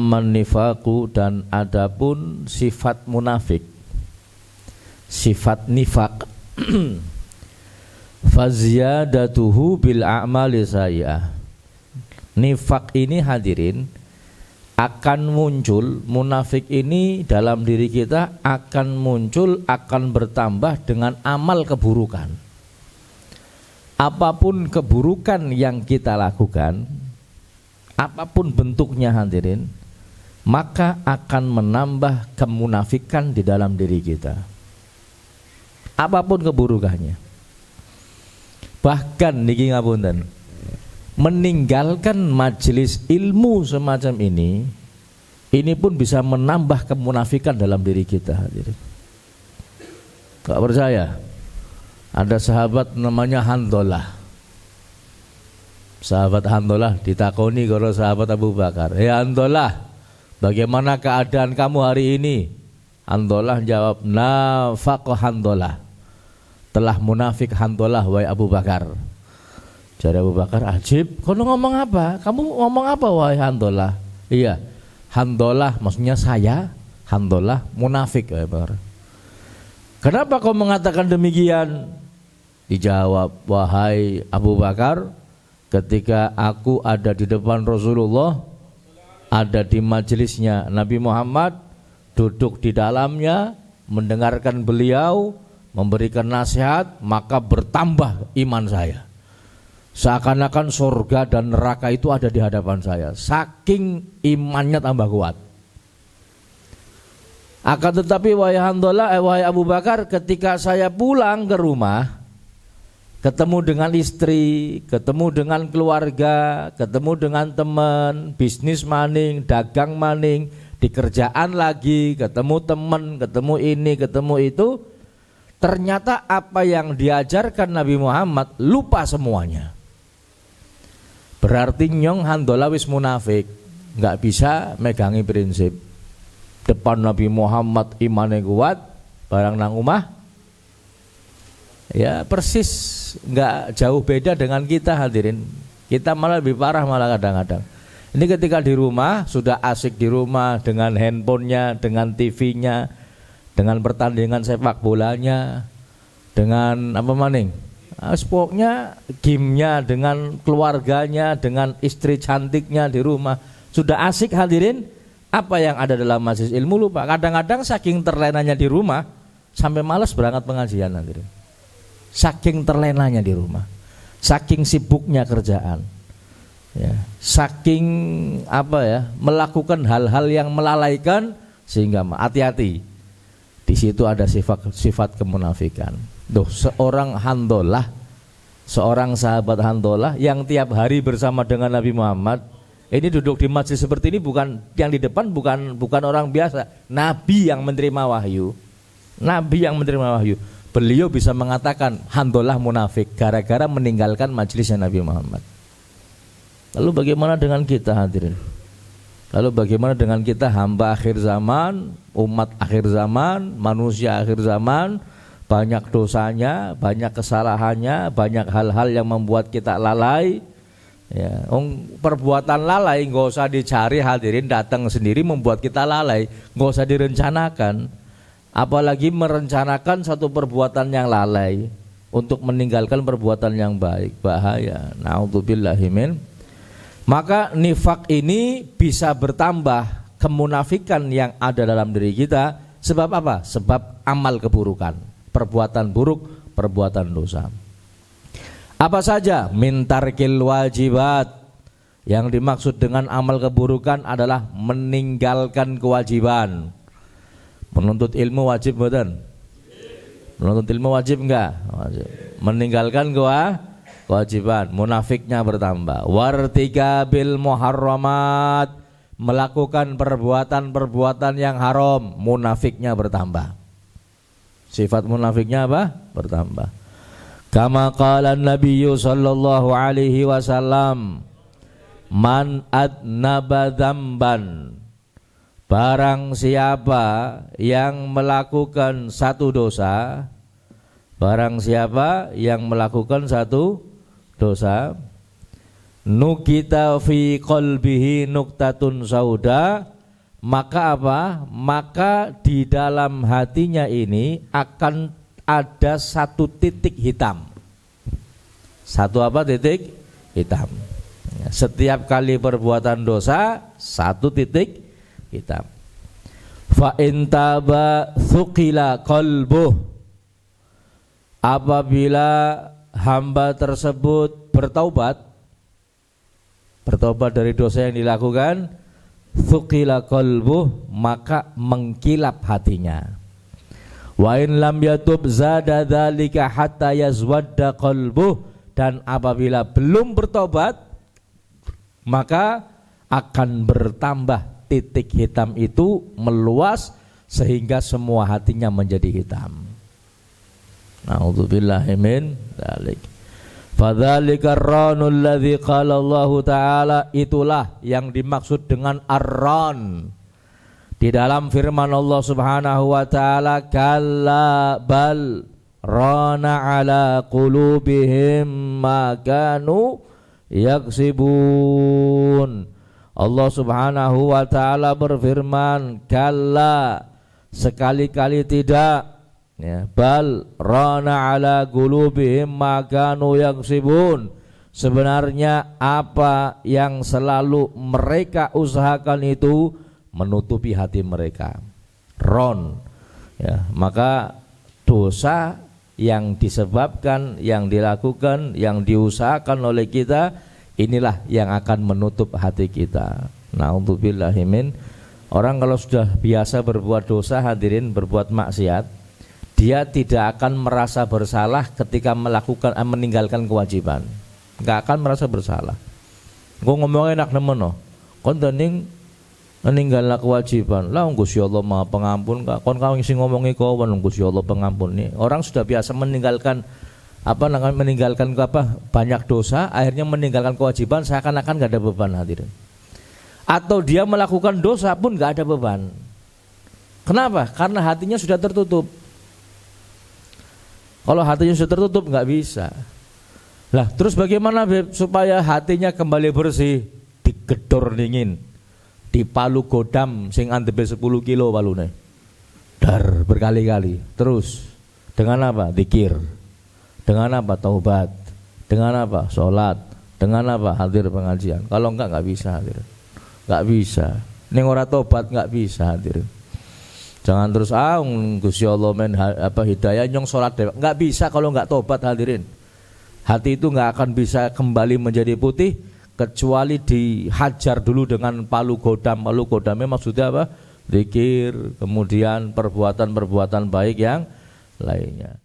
amman nifaqu, dan adapun sifat munafik, sifat nifaq faziyadatuhu bil a'mali sayyi'ah. Nifaq ini hadirin akan muncul, munafik ini dalam diri kita akan muncul, akan bertambah dengan amal keburukan. Apapun keburukan yang kita lakukan, apapun bentuknya hadirin, maka akan menambah kemunafikan di dalam diri kita. Apapun keburukannya. Bahkan niki ngapunten, meninggalkan majelis ilmu semacam ini pun bisa menambah kemunafikan dalam diri kita hadirin. Gak percaya? Ada sahabat namanya Handolah. Sahabat Handolah ditakoni kalau sahabat Abu Bakar, Handolah, bagaimana keadaan kamu hari ini? Handolah jawab, nafaqah Handolah, telah munafik Handolah wahai Abu Bakar. Jadi Abu Bakar, ajib, kamu ngomong apa? Kamu ngomong apa wahai Handolah? Iya, Handolah maksudnya saya, Handolah munafik wahai Bakar. Kenapa kau mengatakan demikian? Dijawab, wahai Abu Bakar, ketika aku ada di depan Rasulullah, ada di majelisnya Nabi Muhammad, duduk di dalamnya, mendengarkan beliau, memberikan nasihat, maka bertambah iman saya. Seakan-akan surga dan neraka itu ada di hadapan saya, saking imannya tambah kuat. Akan tetapi wahai Handolah, wahai Abu Bakar, ketika saya pulang ke rumah, ketemu dengan istri, ketemu dengan keluarga, ketemu dengan teman, bisnis maning, dagang maning, di kerjaan lagi, ketemu teman, ketemu ini, ketemu itu, ternyata apa yang diajarkan Nabi Muhammad lupa semuanya. Berarti nyong Handolah wis munafik, nggak bisa megangi prinsip. Depan Nabi Muhammad imannya kuat, barang nang umah, ya persis nggak jauh beda dengan kita hadirin. Kita malah lebih parah malah kadang-kadang. Ini ketika di rumah sudah asik di rumah dengan handphonenya, dengan TV-nya, dengan pertandingan sepak bolanya, dengan apa maning? Pokoknya gamenya, dengan keluarganya, dengan istri cantiknya di rumah. Sudah asik hadirin, apa yang ada dalam majelis ilmu lupa. Kadang-kadang saking terlenanya di rumah sampai malas berangkat pengajian hadirin. Saking terlenanya di rumah, saking sibuknya kerjaan, ya, saking melakukan hal-hal yang melalaikan, sehingga hati-hati. Di situ ada sifat kemunafikan. Seorang Handolah, seorang sahabat Handolah yang tiap hari bersama dengan Nabi Muhammad, ini duduk di masjid seperti ini, bukan yang di depan, bukan orang biasa, Nabi yang menerima wahyu, Nabi yang menerima wahyu. Beliau bisa mengatakan Handolah munafik gara-gara meninggalkan majelisnya Nabi Muhammad. Lalu bagaimana dengan kita hadirin? Lalu bagaimana dengan kita hamba akhir zaman, umat akhir zaman, manusia akhir zaman? Banyak dosanya, banyak kesalahannya, banyak hal-hal yang membuat kita lalai. Ya, perbuatan lalai nggak usah dicari hadirin, datang sendiri membuat kita lalai, nggak usah direncanakan. Apalagi merencanakan satu perbuatan yang lalai untuk meninggalkan perbuatan yang baik, bahaya. Na'udzubillahi min. Maka nifak ini bisa bertambah, kemunafikan yang ada dalam diri kita. Sebab apa? Sebab amal keburukan, perbuatan buruk, perbuatan dosa. Apa saja? Mintarkil wajibat. Yang dimaksud dengan amal keburukan adalah meninggalkan kewajiban. Menuntut ilmu wajib betul? Menuntut ilmu wajib enggak? Wajib. Meninggalkan kewajiban, munafiknya bertambah. Wartikabil muharramat, melakukan perbuatan-perbuatan yang haram, munafiknya bertambah. Sifat munafiknya apa? Bertambah. Kama qala Nabi sallallahu alaihi wasallam, man adnaba dzamban, barang siapa yang melakukan satu dosa, barang siapa yang melakukan satu dosa, nukita fi qalbihi nuktatun sauda, maka apa? Maka di dalam hatinya ini akan ada satu titik hitam. Satu apa? Titik hitam. Setiap kali perbuatan dosa, satu titik hitam. Fa in taba thuqila qalbuh. Apabila hamba tersebut bertaubat dari dosa yang dilakukan, thuqila qalbuh, maka mengkilap hatinya. Wa in lam yatub zada dzalika hatta yazwadda qalbuh, dan apabila belum bertobat maka akan bertambah titik hitam itu meluas sehingga semua hatinya menjadi hitam. Na'udzubillahi min dzalik. Fadzalika ar-ranul ladzi qala Allah taala, itulah yang dimaksud dengan ar-ran di dalam firman Allah Subhanahu wa taala, kalla bal rana ala qulubihim ma kanu yaksibun. Allah Subhanahu wa taala berfirman, kalla, sekali-kali tidak, ya, bal rana ala qulubihim ma kanu yaksibun, sebenarnya apa yang selalu mereka usahakan itu menutupi hati mereka. Ron, ya, maka dosa yang disebabkan, yang dilakukan, yang diusahakan oleh kita, inilah yang akan menutup hati kita. Na'udzubillahi min. Orang kalau sudah biasa berbuat dosa, hadirin, berbuat maksiat, dia tidak akan merasa bersalah ketika meninggalkan kewajiban. Enggak akan merasa bersalah. Gue ngomongnya enak nemen, kon dening meninggalkan kewajiban. Lah Gusti Allah Maha Pengampun, kon kau sing ngomongi kawan Gusti Allah Pengampun nih. Orang sudah biasa meninggalkan banyak dosa, akhirnya meninggalkan kewajiban seakan-akan enggak ada beban, hadirin. Atau dia melakukan dosa pun enggak ada beban. Kenapa? Karena hatinya sudah tertutup. Kalau hatinya sudah tertutup enggak bisa. Lah terus bagaimana supaya hatinya kembali bersih? Digedor dingin, dipalu godam sing andepe 10 kilo palune, dar berkali-kali. Terus dengan apa? Zikir. Dengan apa? Taubat. Dengan apa? Sholat. Dengan apa? Hadir pengajian. Kalau enggak bisa hadir. Enggak bisa. Ning ora tobat enggak bisa hadir. Jangan terus Gusti Allah men hidayah nyong sholat dewek. Enggak bisa kalau enggak tobat, hadirin. Hati itu enggak akan bisa kembali menjadi putih kecuali dihajar dulu dengan palu godam. Palu godamnya maksudnya apa? Zikir, kemudian perbuatan-perbuatan baik yang lainnya.